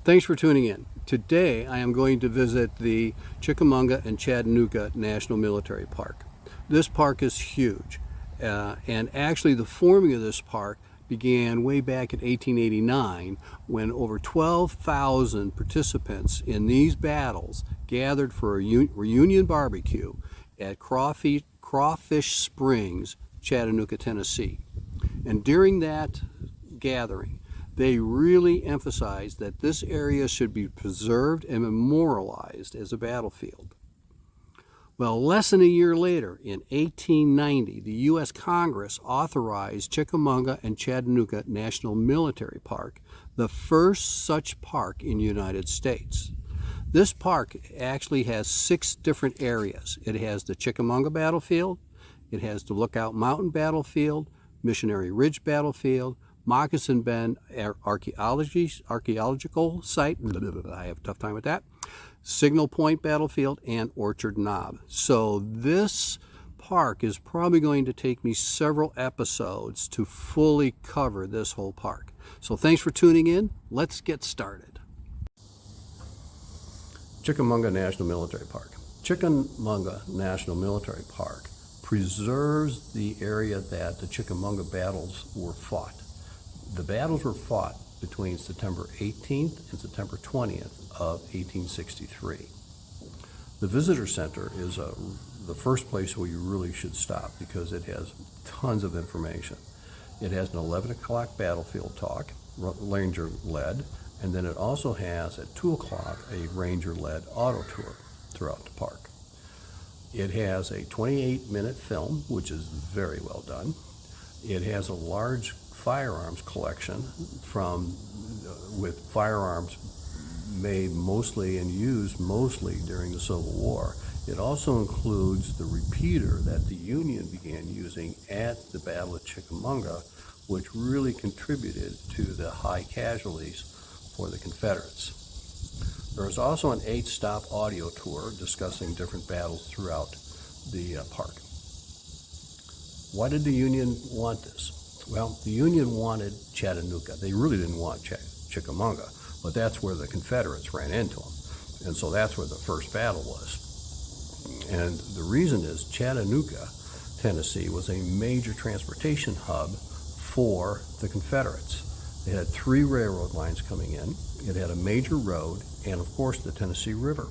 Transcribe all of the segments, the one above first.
Thanks for tuning in. Today I am going to visit the Chickamauga and Chattanooga National Military Park. This park is huge, and actually the forming of this park began way back in 1889 when over 12,000 participants in these battles gathered for a reunion barbecue at Crawfish Springs, Chattanooga, Tennessee. And during that gathering, they really emphasized that this area should be preserved and memorialized as a battlefield. Well, less than a year later, in 1890, the U.S. Congress authorized Chickamauga and Chattanooga National Military Park, the first such park in the United States. This park actually has 6 different areas. It has the Chickamauga Battlefield, it has the Lookout Mountain Battlefield, Missionary Ridge Battlefield, Moccasin Bend archaeological site, I have a tough time with that, Signal Point Battlefield, and Orchard Knob. So this park is probably going to take me several episodes to fully cover this whole park. So thanks for tuning in. Let's get started. Chickamauga National Military Park. Chickamauga National Military Park preserves the area that the Chickamauga battles were fought. The battles were fought between September 18th and September 20th of 1863. The Visitor Center is the first place where you really should stop because it has tons of information. It has an 11 o'clock battlefield talk, ranger-led, and then it also has at 2 o'clock a ranger-led auto tour throughout the park. It has a 28-minute film, which is very well done. It has a large firearms collection with firearms made mostly and used mostly during the Civil War. It also includes the repeater that the Union began using at the Battle of Chickamauga, which really contributed to the high casualties for the Confederates. There is also an 8-stop audio tour discussing different battles throughout the park. Why did the Union want this? Well, the Union wanted Chattanooga. They really didn't want Chickamauga, but that's where the Confederates ran into them. And so that's where the first battle was. And the reason is Chattanooga, Tennessee, was a major transportation hub for the Confederates. It had 3 railroad lines coming in. It had a major road and, of course, the Tennessee River.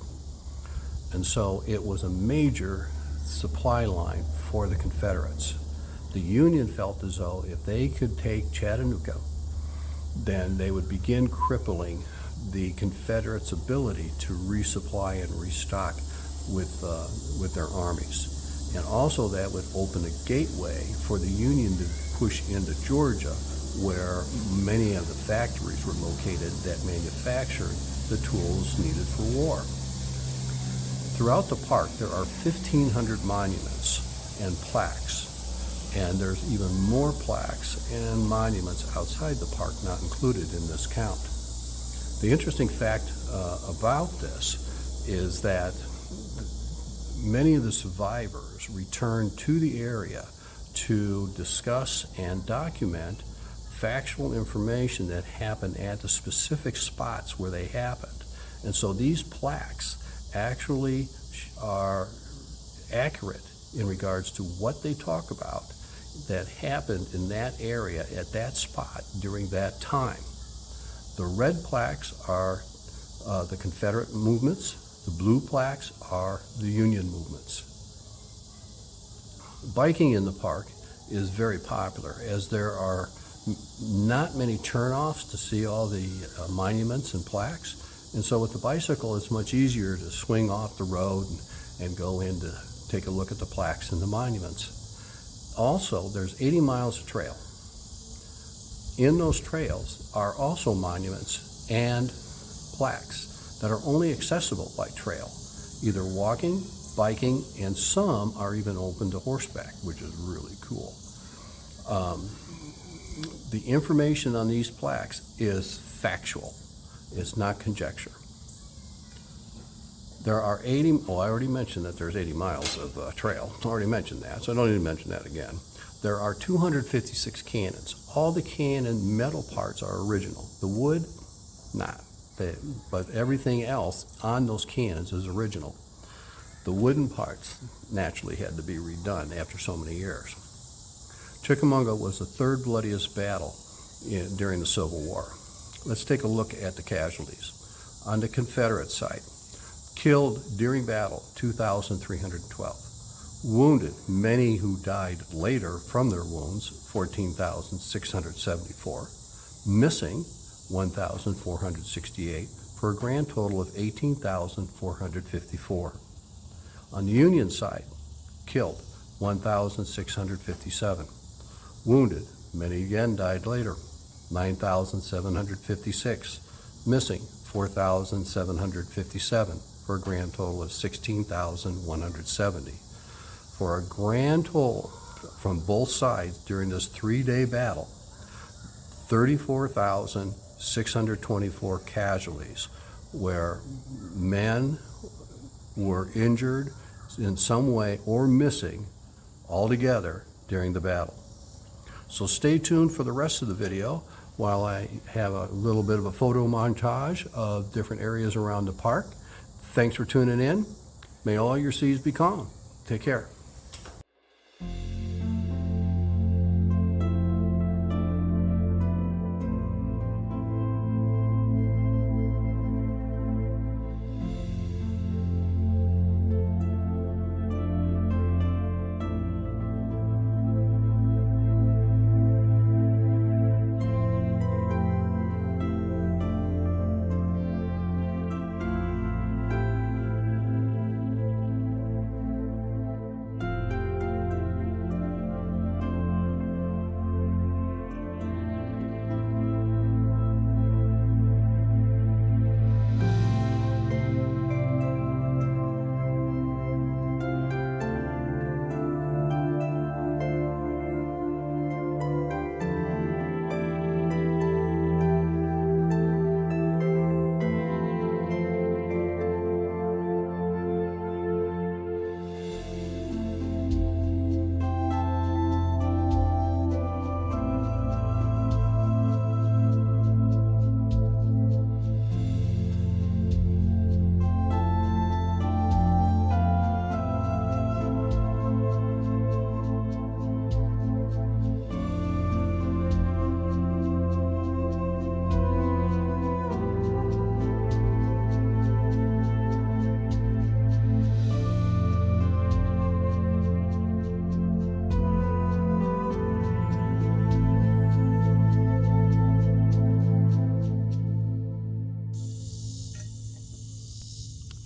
And so it was a major supply line for the Confederates. The Union felt as though if they could take Chattanooga, then they would begin crippling the Confederates' ability to resupply and restock with their armies. And also that would open a gateway for the Union to push into Georgia, where many of the factories were located that manufactured the tools needed for war. Throughout the park, there are 1,500 monuments and plaques. And there's even more plaques and monuments outside the park not included in this count. The interesting fact about this is that many of the survivors returned to the area to discuss and document factual information that happened at the specific spots where they happened. And so these plaques actually are accurate in regards to what they talk about that happened in that area at that spot during that time. The red plaques are the Confederate movements. The blue plaques are the Union movements. Biking in the park is very popular as there are not many turnoffs to see all the monuments and plaques. And so with the bicycle, it's much easier to swing off the road and go in to take a look at the plaques and the monuments. Also, there's 80 miles of trail. In those trails are also monuments and plaques that are only accessible by trail, either walking, biking, and some are even open to horseback, which is really cool. The information on these plaques is factual. It's not conjecture. There are 80, I already mentioned that there's 80 miles of trail. I already mentioned that, so I don't need to mention that again. There are 256 cannons. All the cannon metal parts are original. The wood, not. but everything else on those cannons is original. The wooden parts naturally had to be redone after so many years. Chickamauga was the third bloodiest battle during the Civil War. Let's take a look at the casualties. On the Confederate side, killed during battle, 2,312. Wounded, many who died later from their wounds, 14,674. Missing, 1,468, for a grand total of 18,454. On the Union side, killed, 1,657. Wounded, many again died later, 9,756. Missing, 4,757, for a grand total of 16,170. For a grand total from both sides during this three-day battle, 34,624 casualties, where men were injured in some way or missing altogether during the battle. So stay tuned for the rest of the video while I have a little bit of a photo montage of different areas around the park. Thanks for tuning in. May all your seas be calm. Take care.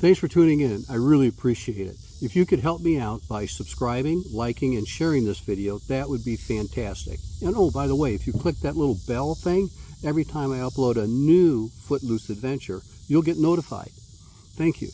Thanks for tuning in. I really appreciate it. If you could help me out by subscribing, liking, and sharing this video, that would be fantastic. And oh, by the way, if you click that little bell thing, every time I upload a new Footloose adventure, you'll get notified. Thank you.